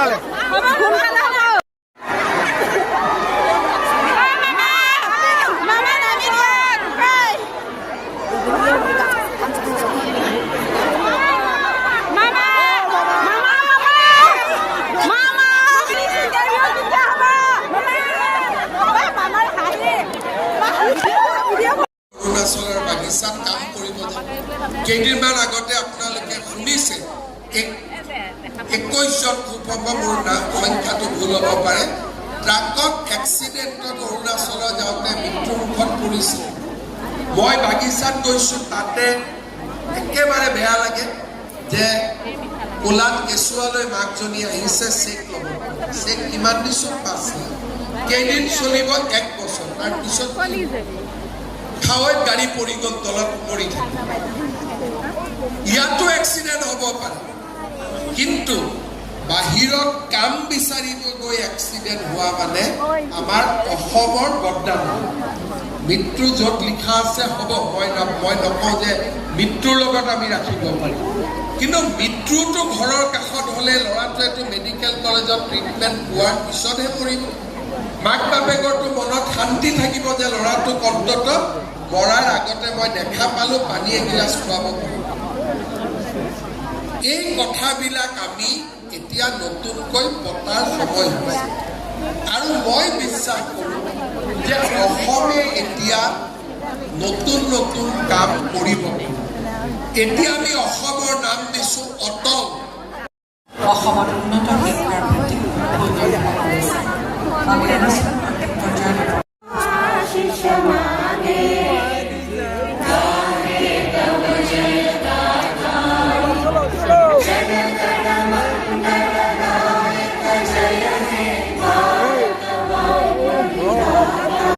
সোনকালে অৰুণাচলৰ বাগিচাত কাম কৰিব কেইদিনমান আগতে আপোনালোকে শুনিছে 21 জন খুব সম্ভৱ মোৰ সংখ্যাটো ভুল হ'ব পাৰে ট্ৰাকক এক্সিডেণ্টত অৰুণাচলৰ যাওঁতে মৃত্যুমুখত পৰিছে মই বাগিচাত গৈছোঁ তাতে একেবাৰে বেয়া লাগে যে কোলাত কেঁচুৱালৈ মাকজনী আহিছে চেক ল'ব চেক কিমান দিছোঁ 5 লাখ কেইদিন চলিব 1 বছৰ তাৰপিছত খাৱৈত গাড়ী পৰি গ'ল তলত পৰি থাকে ইয়াতো এক্সিডেণ্ট হ'ব পাৰে কিন্তু বাহিৰত কাম বিচাৰিব গৈ এক্সিডেণ্ট হোৱা মানে আমাৰ অসমৰ বদনাম মৃত্যু য'ত লিখা আছে হ'ব মই নকওঁ যে মৃত্যুৰ লগত আমি ৰাখিব পাৰিম কিন্তু মৃত্যুটো ঘৰৰ কাষত হ'লে ল'ৰাটোৱেতো মেডিকেল কলেজত ট্ৰিটমেণ্ট পোৱাৰ পিছতহে পৰিব মাক বাপেকৰতো মনত শান্তি থাকিব যে ল'ৰাটোক অন্তত মৰাৰ আগতে মই দেখা পালোঁ পানী এগিলাচ খুৱাব পাৰিম এই কথাবিলাক আমি এতিয়া নতুনকৈ পতাৰ সময় হৈছে আৰু মই বিশ্বাস কৰোঁ যে অসমে এতিয়া নতুন নতুন কাম কৰিব এতিয়া আমি অসমৰ নাম দিছোঁ অটল অসমত উন্নত শিক্ষাৰ ভিত্তি